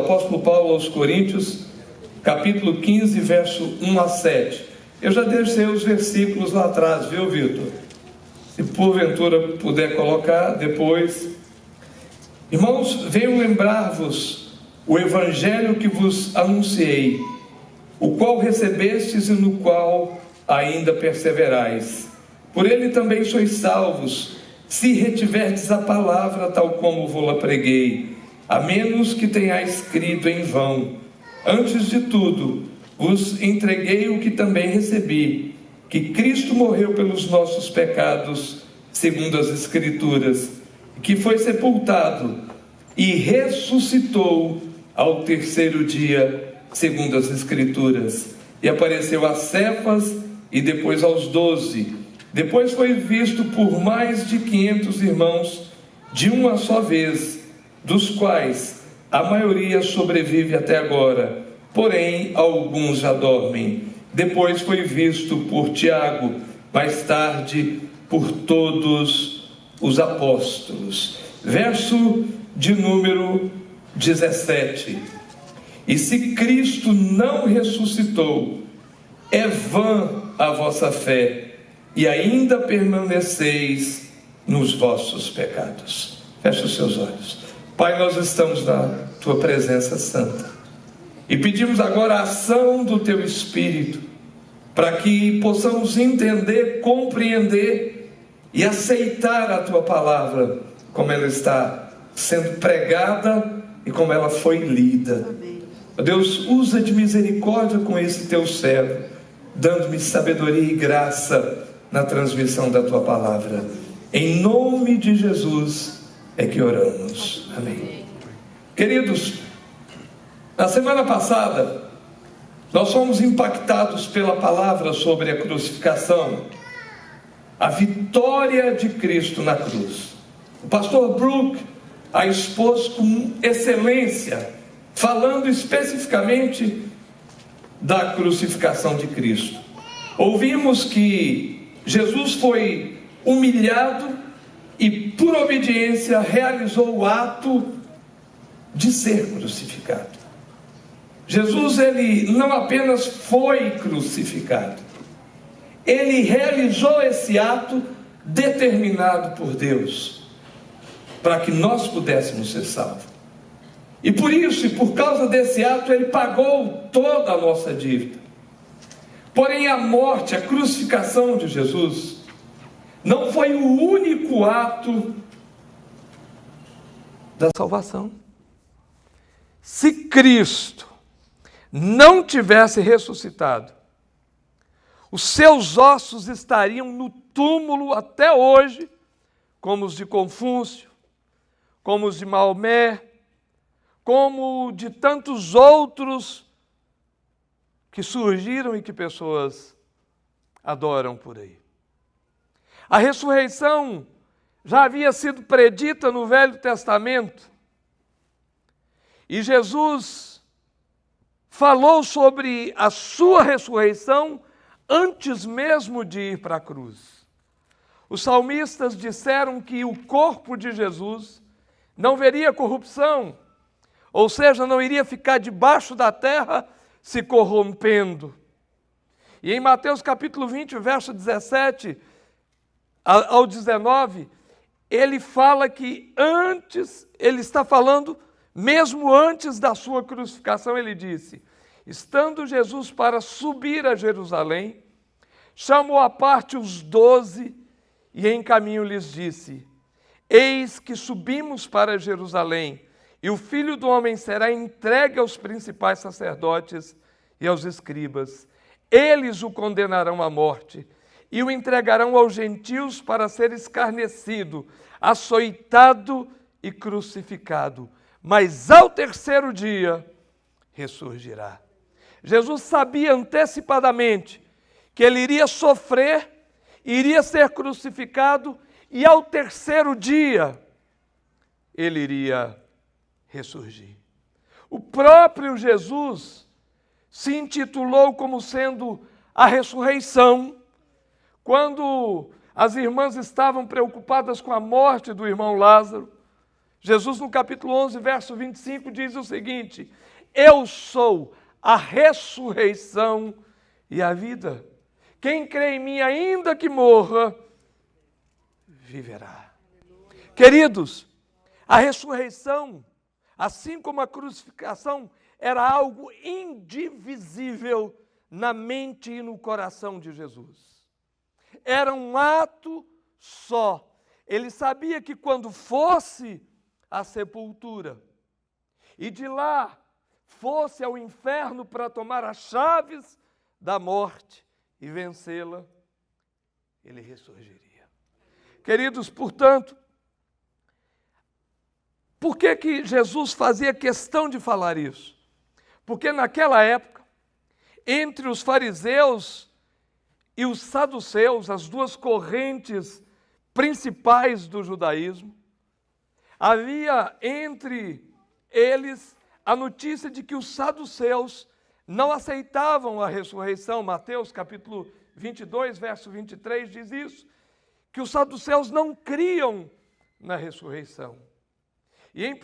apóstolo Paulo aos Coríntios, capítulo 15, verso 1 a 7. Eu já deixei os versículos lá atrás, viu, Vitor? Se porventura puder colocar depois. Irmãos, venho lembrar-vos o evangelho que vos anunciei, o qual recebestes e no qual ainda perseverais. Por ele também sois salvos, se retiverdes a palavra tal como vou-la preguei, a menos que tenhais crido em vão. Antes de tudo, vos entreguei o que também recebi, que Cristo morreu pelos nossos pecados, segundo as Escrituras, que foi sepultado e ressuscitou ao terceiro dia, segundo as Escrituras, e apareceu a Cefas e depois aos 12. Depois foi visto por mais de 500 irmãos de uma só vez, dos quais a maioria sobrevive até agora, porém alguns já dormem. Depois foi visto por Tiago, mais tarde por todos os apóstolos. Verso de número 17. E se Cristo não ressuscitou, é vã a vossa fé, e ainda permaneceis nos vossos pecados. Feche os seus olhos. Pai, nós estamos na Tua presença santa e pedimos agora a ação do Teu Espírito para que possamos entender, compreender e aceitar a Tua palavra como ela está sendo pregada e como ela foi lida. Deus, usa de misericórdia com esse Teu servo, dando-me sabedoria e graça na transmissão da Tua palavra. Em nome de Jesus é que oramos. Amém. Queridos, na semana passada nós fomos impactados pela palavra sobre a crucificação, a vitória de Cristo na cruz. O pastor Brook a expôs com excelência, falando especificamente da crucificação de Cristo. Ouvimos que Jesus foi humilhado e, por obediência, realizou o ato de ser crucificado. Jesus, ele não apenas foi crucificado, ele realizou esse ato determinado por Deus, para que nós pudéssemos ser salvos. E por isso, e por causa desse ato, ele pagou toda a nossa dívida. Porém, a morte, a crucificação de Jesus, não foi o único ato da salvação. Se Cristo não tivesse ressuscitado, os seus ossos estariam no túmulo até hoje, como os de Confúcio, como os de Maomé, como de tantos outros que surgiram e que pessoas adoram por aí. A ressurreição já havia sido predita no Velho Testamento, e Jesus falou sobre a sua ressurreição antes mesmo de ir para a cruz. Os salmistas disseram que o corpo de Jesus não veria corrupção, ou seja, não iria ficar debaixo da terra se corrompendo. E em Mateus capítulo 20, verso 17 ao 19, ele fala que antes, ele está falando, mesmo antes da sua crucificação, ele disse: estando Jesus para subir a Jerusalém, chamou à parte os 12 e em caminho lhes disse: eis que subimos para Jerusalém, e o Filho do Homem será entregue aos principais sacerdotes e aos escribas. Eles o condenarão à morte e o entregarão aos gentios para ser escarnecido, açoitado e crucificado. Mas ao terceiro dia ressurgirá. Jesus sabia antecipadamente que ele iria sofrer, iria ser crucificado e ao terceiro dia ele iria ressurgir. O próprio Jesus se intitulou como sendo a ressurreição. Quando as irmãs estavam preocupadas com a morte do irmão Lázaro, Jesus, no capítulo 11, verso 25, diz o seguinte: eu sou a ressurreição e a vida. Quem crê em mim, ainda que morra, viverá. Queridos, a ressurreição, assim como a crucificação, era algo indivisível na mente e no coração de Jesus. Era um ato só. Ele sabia que quando fosse à sepultura e de lá fosse ao inferno para tomar as chaves da morte e vencê-la, ele ressurgiria. Queridos, portanto, por que Jesus fazia questão de falar isso? Porque naquela época, entre os fariseus e os saduceus, as duas correntes principais do judaísmo, havia entre eles a notícia de que os saduceus não aceitavam a ressurreição. Mateus capítulo 22, verso 23 diz isso, que os saduceus não criam na ressurreição. E em 1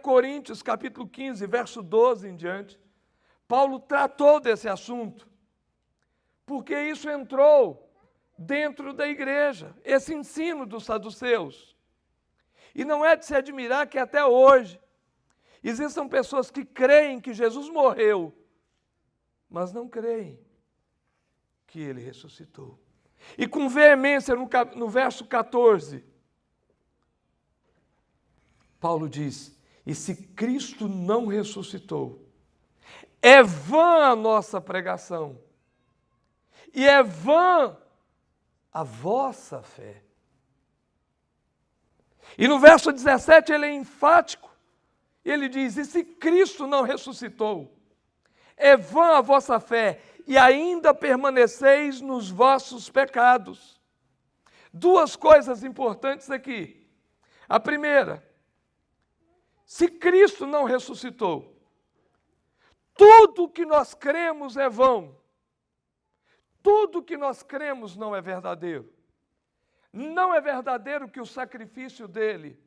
Coríntios capítulo 15, verso 12 em diante, Paulo tratou desse assunto, porque isso entrou dentro da igreja, esse ensino dos saduceus. E não é de se admirar que até hoje existam pessoas que creem que Jesus morreu, mas não creem que ele ressuscitou. E com veemência no verso 14, Paulo diz: e se Cristo não ressuscitou, é vã a nossa pregação, e é vã a vossa fé. E no verso 17 ele é enfático, ele diz: e se Cristo não ressuscitou, é vã a vossa fé, e ainda permaneceis nos vossos pecados. Duas coisas importantes aqui. A primeira, se Cristo não ressuscitou, tudo que nós cremos é vão. Tudo que nós cremos não é verdadeiro. Não é verdadeiro que o sacrifício dele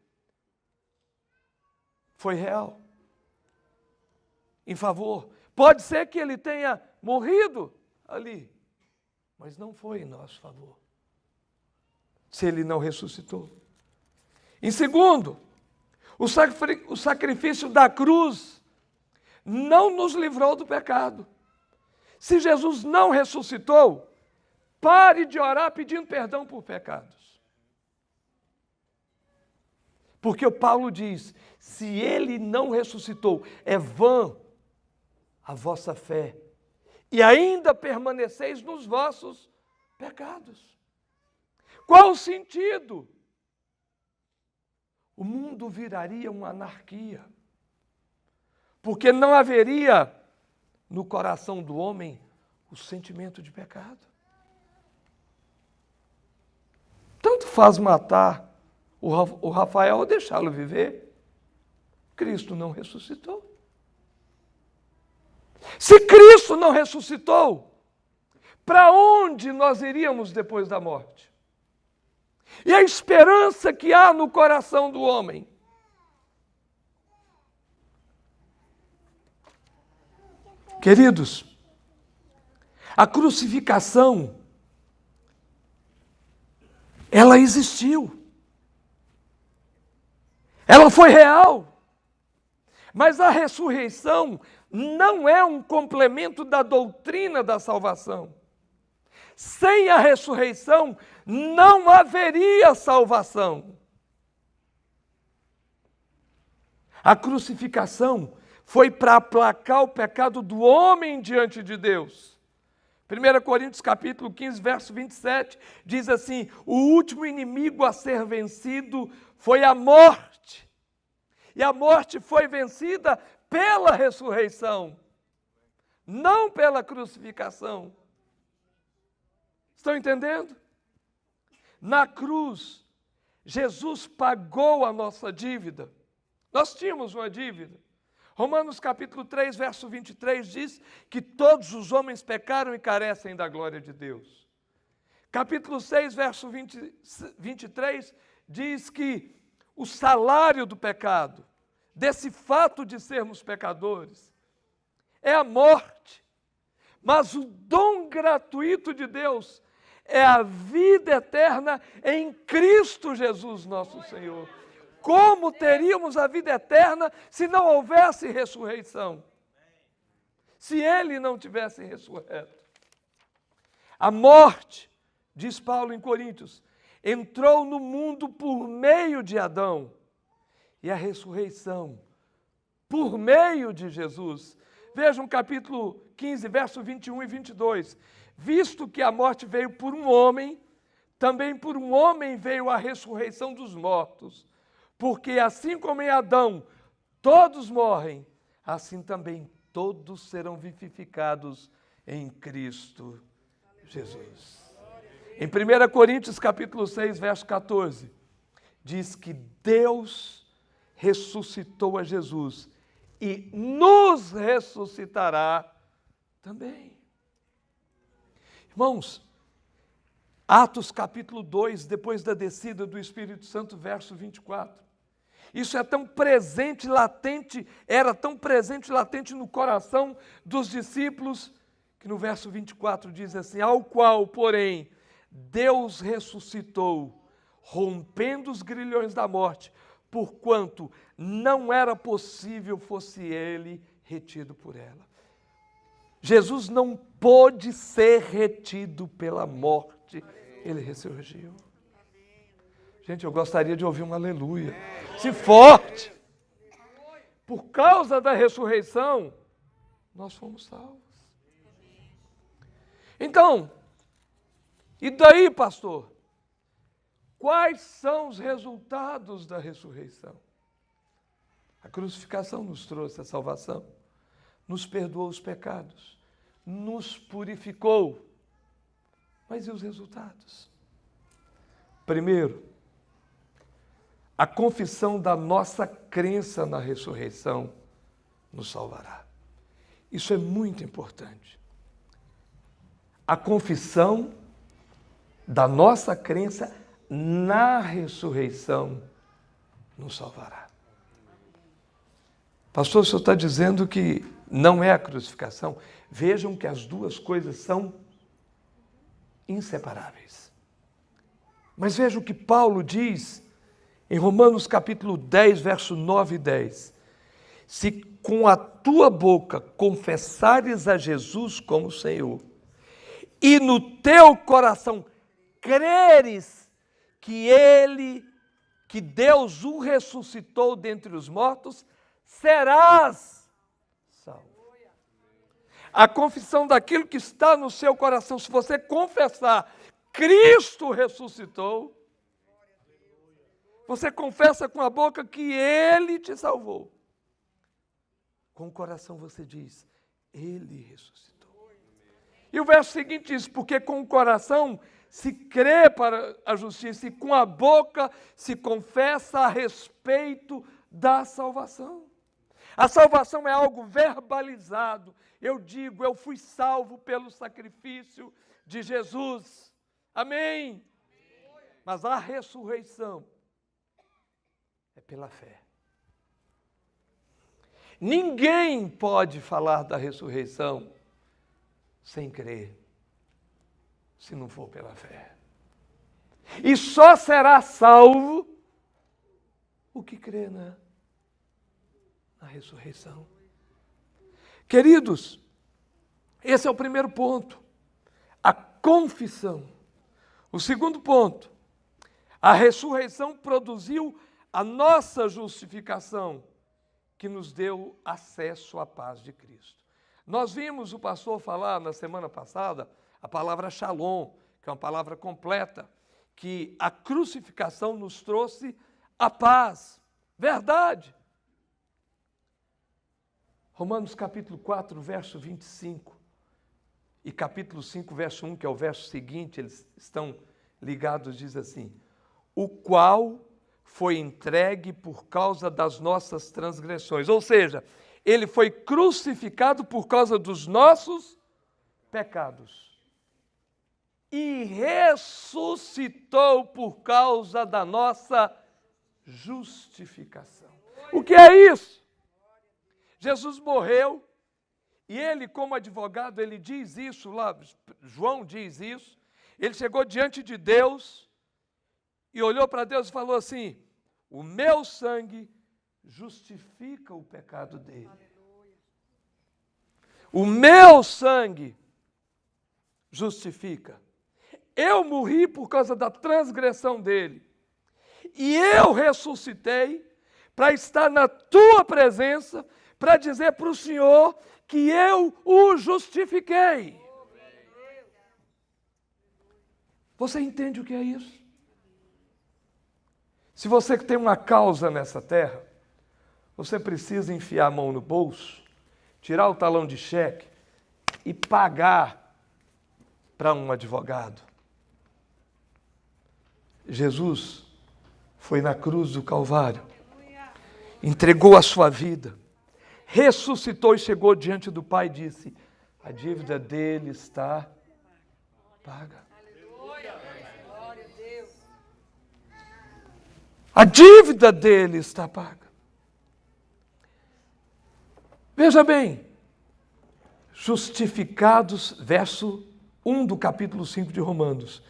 foi real, em favor. Pode ser que ele tenha morrido ali, mas não foi em nosso favor, se ele não ressuscitou. Em segundo, o sacrifício da cruz não nos livrou do pecado. Se Jesus não ressuscitou, pare de orar pedindo perdão por pecados. Porque o Paulo diz: se ele não ressuscitou, é vã a vossa fé, e ainda permaneceis nos vossos pecados. Qual o sentido? O mundo viraria uma anarquia, porque não haveria no coração do homem o sentimento de pecado. Tanto faz matar o Rafael ou deixá-lo viver. Cristo não ressuscitou. Se Cristo não ressuscitou, para onde nós iríamos depois da morte? E a esperança que há no coração do homem? Queridos, a crucificação, ela existiu. Ela foi real. Mas a ressurreição não é um complemento da doutrina da salvação. Sem a ressurreição, não haveria salvação. A crucificação foi para aplacar o pecado do homem diante de Deus. 1 Coríntios capítulo 15, verso 27, diz assim: o último inimigo a ser vencido foi a morte. E a morte foi vencida pela ressurreição, não pela crucificação. Estão entendendo? Na cruz, Jesus pagou a nossa dívida. Nós tínhamos uma dívida. Romanos capítulo 3, verso 23 diz que todos os homens pecaram e carecem da glória de Deus. Capítulo 6, verso 23 diz que o salário do pecado, desse fato de sermos pecadores, é a morte. Mas o dom gratuito de Deus é a vida eterna em Cristo Jesus, nosso Senhor. Como teríamos a vida eterna se não houvesse ressurreição? Se Ele não tivesse ressurreto? A morte, diz Paulo em Coríntios, entrou no mundo por meio de Adão, e a ressurreição por meio de Jesus. Vejam capítulo 15, verso 21 e 22. Visto que a morte veio por um homem, também por um homem veio a ressurreição dos mortos. Porque assim como em Adão todos morrem, assim também todos serão vivificados em Cristo Jesus. Em 1 Coríntios capítulo 6, verso 14, diz que Deus ressuscitou a Jesus e nos ressuscitará também. Irmãos, Atos capítulo 2, depois da descida do Espírito Santo, verso 24. Isso é tão presente, latente, era tão presente, latente no coração dos discípulos, que no verso 24 diz assim: ao qual, porém, Deus ressuscitou, rompendo os grilhões da morte, porquanto não era possível fosse ele retido por ela. Jesus não pôde ser retido pela morte, ele ressurgiu. Gente, eu gostaria de ouvir um aleluia. Se forte! Por causa da ressurreição, nós fomos salvos. Então, e daí, pastor? Quais são os resultados da ressurreição? A crucificação nos trouxe a salvação, nos perdoou os pecados, nos purificou. Mas e os resultados? Primeiro, a confissão da nossa crença na ressurreição nos salvará. Isso é muito importante. A confissão da nossa crença na ressurreição nos salvará. Pastor, o senhor está dizendo que não é a crucificação? Vejam que as duas coisas são inseparáveis. Mas veja o que Paulo diz em Romanos capítulo 10, verso 9 e 10. Se com a tua boca confessares a Jesus como Senhor, e no teu coração creres que Deus o ressuscitou dentre os mortos, serás salvo. A confissão daquilo que está no seu coração, se você confessar, Cristo ressuscitou, você confessa com a boca que Ele te salvou. Com o coração você diz, Ele ressuscitou. E o verso seguinte diz, porque com o coração se crê para a justiça e com a boca se confessa a respeito da salvação. A salvação é algo verbalizado. Eu digo, eu fui salvo pelo sacrifício de Jesus. Amém? Mas a ressurreição é pela fé. Ninguém pode falar da ressurreição sem crer, se não for pela fé. E só será salvo o que crê na ressurreição. Queridos, esse é o primeiro ponto, a confissão. O segundo ponto, a ressurreição produziu a nossa justificação, que nos deu acesso à paz de Cristo. Nós vimos o pastor falar na semana passada a palavra shalom, que é uma palavra completa, que a crucificação nos trouxe a paz. Verdade. Romanos capítulo 4, verso 25 e capítulo 5, verso 1, que é o verso seguinte, eles estão ligados, diz assim: o qual foi entregue por causa das nossas transgressões. Ou seja, ele foi crucificado por causa dos nossos pecados. E ressuscitou por causa da nossa justificação. O que é isso? Jesus morreu e ele, como advogado, ele diz isso lá, João diz isso. Ele chegou diante de Deus e olhou para Deus e falou assim: o meu sangue justifica o pecado dele. O meu sangue justifica. Eu morri por causa da transgressão dele. E eu ressuscitei para estar na tua presença, para dizer para o Senhor que eu o justifiquei. Você entende o que é isso? Se você tem uma causa nessa terra, você precisa enfiar a mão no bolso, tirar o talão de cheque e pagar para um advogado. Jesus foi na cruz do Calvário, entregou a sua vida, ressuscitou e chegou diante do Pai e disse: a dívida dele está paga. A dívida dele está paga. Veja bem, justificados, verso 1 do capítulo 5 de Romanos.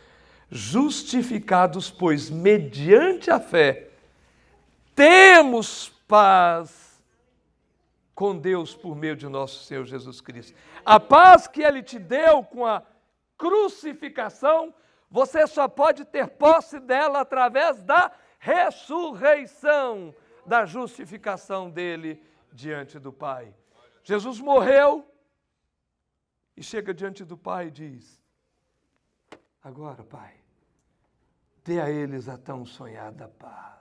Justificados, pois, mediante a fé, temos paz com Deus por meio de nosso Senhor Jesus Cristo. A paz que Ele te deu com a crucificação, você só pode ter posse dela através da ressurreição, da justificação dele diante do Pai. Jesus morreu e chega diante do Pai e diz: agora, Pai, dê a eles a tão sonhada paz.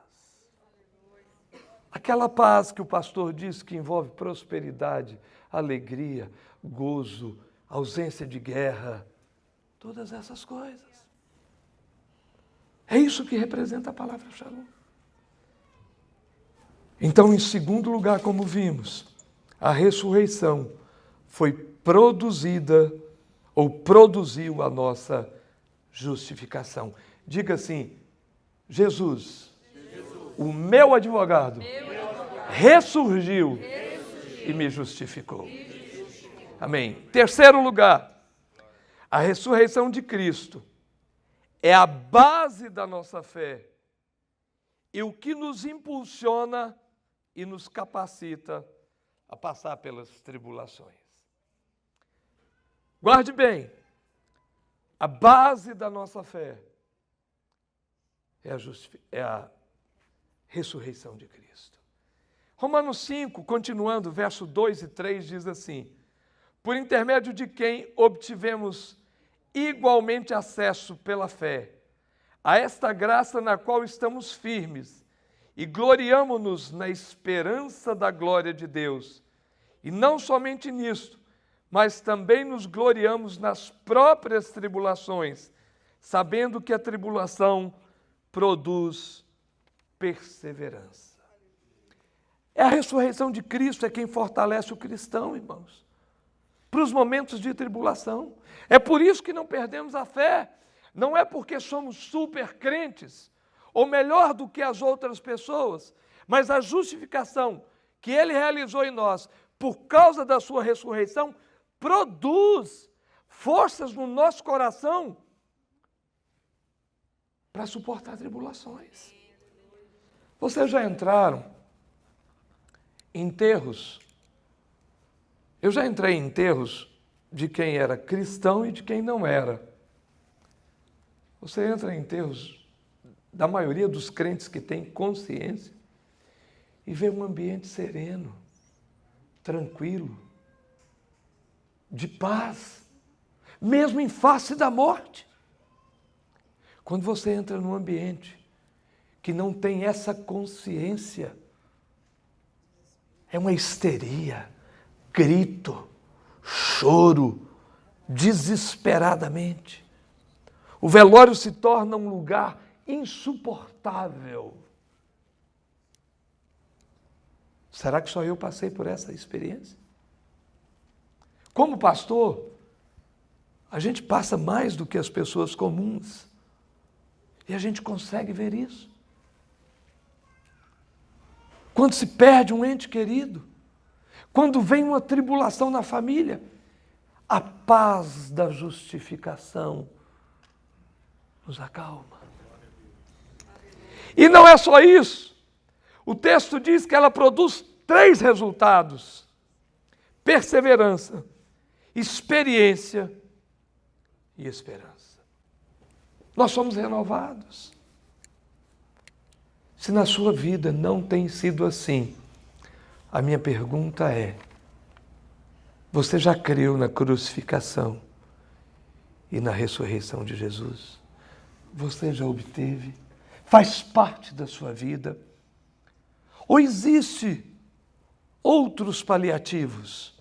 Aquela paz que o pastor diz que envolve prosperidade, alegria, gozo, ausência de guerra, todas essas coisas. É isso que representa a palavra Shalom. Então, em segundo lugar, como vimos, a ressurreição foi produzida ou produziu a nossa justificação. Diga assim: Jesus, o meu advogado, ressurgiu e me justificou. Amém. Terceiro lugar, a ressurreição de Cristo é a base da nossa fé e o que nos impulsiona e nos capacita a passar pelas tribulações. Guarde bem, a base da nossa fé é a ressurreição de Cristo. Romanos 5, continuando, verso 2 e 3, diz assim: por intermédio de quem obtivemos igualmente acesso pela fé a esta graça na qual estamos firmes e gloriamo-nos na esperança da glória de Deus. E não somente nisto, mas também nos gloriamos nas próprias tribulações, sabendo que a tribulação produz perseverança. É a ressurreição de Cristo é quem fortalece o cristão, irmãos, para os momentos de tribulação. É por isso que não perdemos a fé. Não é porque somos super crentes ou melhor do que as outras pessoas, mas a justificação que Ele realizou em nós por causa da sua ressurreição produz forças no nosso coração para suportar tribulações. Vocês já entraram em enterros? Eu já entrei em enterros de quem era cristão e de quem não era. Você entra em enterros da maioria dos crentes que têm consciência e vê um ambiente sereno, tranquilo, de paz, mesmo em face da morte. Quando você entra num ambiente que não tem essa consciência, é uma histeria, grito, choro, desesperadamente. O velório se torna um lugar insuportável. Será que só eu passei por essa experiência? Como pastor, a gente passa mais do que as pessoas comuns. E a gente consegue ver isso. quando se perde um ente querido, quando vem uma tribulação na família, a paz da justificação nos acalma. E não é só isso. O texto diz que ela produz 3 resultados: perseverança, experiência e esperança. Nós somos renovados. Se na sua vida não tem sido assim, a minha pergunta é: você já creu na crucificação e na ressurreição de Jesus? Você já obteve? Faz parte da sua vida? Ou existe outros paliativos?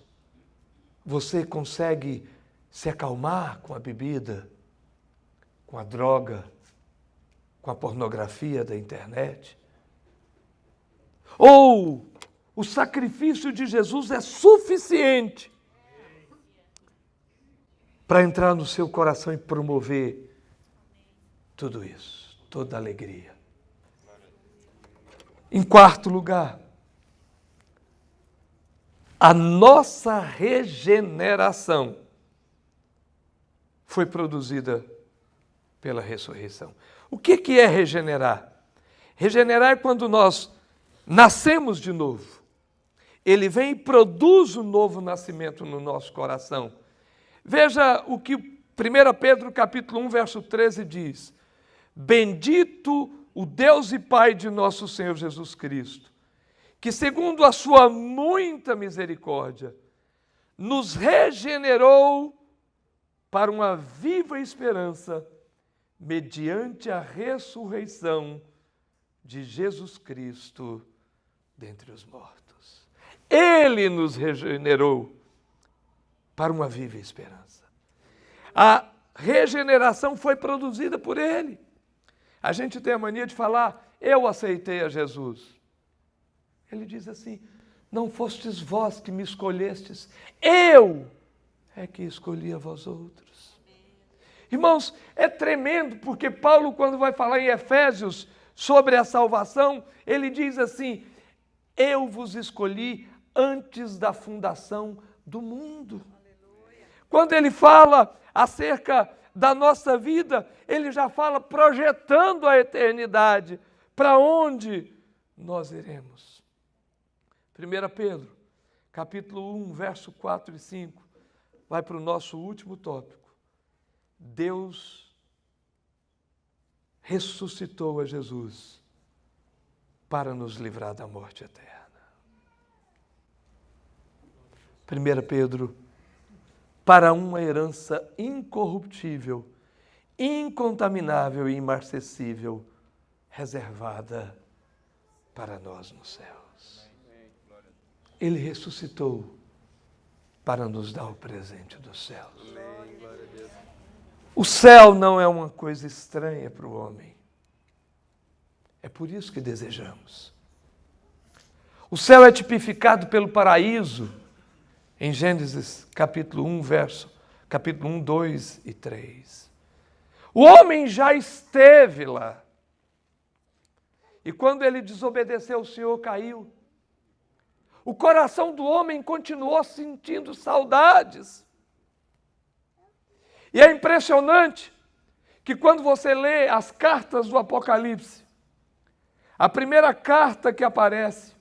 Você consegue se acalmar com a bebida, com a droga, com a pornografia da internet? Ou o sacrifício de Jesus é suficiente para entrar no seu coração e promover tudo isso, toda alegria? Em quarto lugar, a nossa regeneração foi produzida pela ressurreição. O que é regenerar? Regenerar é quando nós nascemos de novo. Ele vem e produz um novo nascimento no nosso coração. Veja o que 1 Pedro capítulo 1, verso 13 diz: bendito o Deus e Pai de nosso Senhor Jesus Cristo, que segundo a sua muita misericórdia, nos regenerou para uma viva esperança, mediante a ressurreição de Jesus Cristo dentre os mortos. Ele nos regenerou para uma viva esperança. A regeneração foi produzida por Ele. A gente tem a mania de falar: eu aceitei a Jesus. Ele diz assim: não fostes vós que me escolhestes, eu é que escolhi a vós outros. Irmãos, é tremendo, porque Paulo, quando vai falar em Efésios sobre a salvação, ele diz assim: eu vos escolhi antes da fundação do mundo. Quando ele fala acerca da nossa vida, ele já fala projetando a eternidade, para onde nós iremos. 1 Pedro, capítulo 1, verso 4 e 5, vai para o nosso último tópico. Deus ressuscitou a Jesus para nos livrar da morte eterna. 1 Pedro, para uma herança incorruptível, incontaminável e imarcessível, reservada para nós nos céus. Ele ressuscitou para nos dar o presente dos céus. O céu não é uma coisa estranha para o homem. É por isso que desejamos. O céu é tipificado pelo paraíso, em Gênesis capítulo 1, capítulo 1, 2 e 3. O homem já esteve lá. E quando ele desobedeceu ao Senhor, caiu. O coração do homem continuou sentindo saudades. E é impressionante que quando você lê as cartas do Apocalipse, a primeira carta que aparece,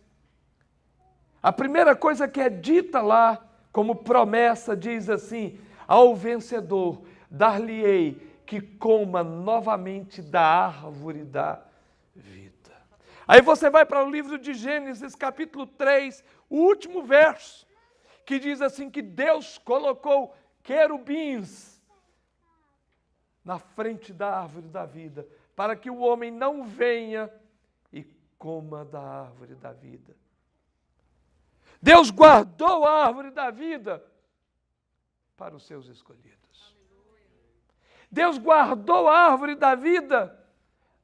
a primeira coisa que é dita lá, como promessa, diz assim: ao vencedor dar-lhe-ei que coma novamente da árvore da vida. Aí você vai para o livro de Gênesis, capítulo 3, o último verso, que diz assim que Deus colocou querubins na frente da árvore da vida, para que o homem não venha e coma da árvore da vida. Deus guardou a árvore da vida para os seus escolhidos. Deus guardou a árvore da vida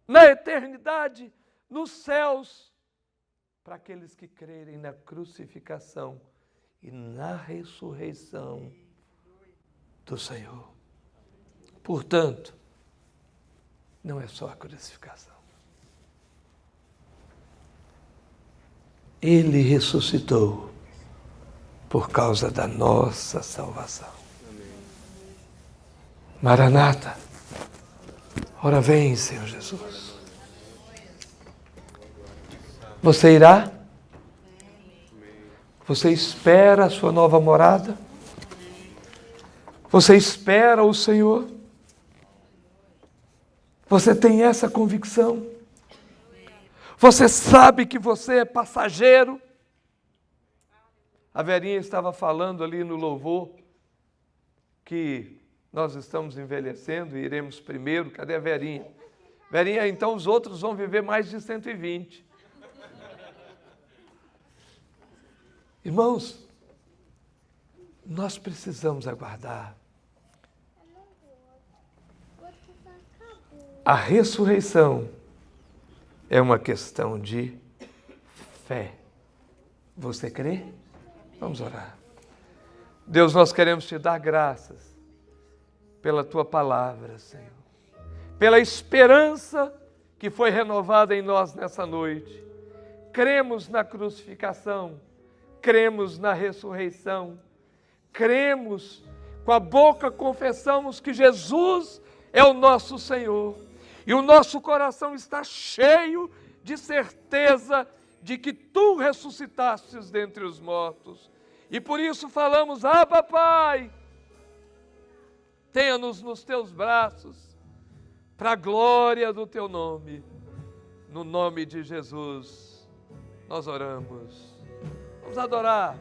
na eternidade, nos céus, para aqueles que crerem na crucificação e na ressurreição do Senhor. Portanto, não é só a crucificação. Ele ressuscitou por causa da nossa salvação. Maranata, ora vem, Senhor Jesus. Você irá? Você espera a sua nova morada? Você espera o Senhor? Você tem essa convicção? Você sabe que você é passageiro? A Verinha estava falando ali no louvor que nós estamos envelhecendo e iremos primeiro. Cadê a Verinha? Verinha, então os outros vão viver mais de 120. Irmãos, nós precisamos aguardar a ressurreição. É uma questão de fé. Você crê? Vamos orar. Deus, nós queremos te dar graças pela tua palavra, Senhor. Pela esperança que foi renovada em nós nessa noite. Cremos na crucificação, cremos na ressurreição, cremos, com a boca confessamos que Jesus é o nosso Senhor. E o nosso coração está cheio de certeza de que tu ressuscitastes dentre os mortos. E por isso falamos, Abba, Pai, tenha-nos nos teus braços, para a glória do teu nome. No nome de Jesus, nós oramos. Vamos adorar.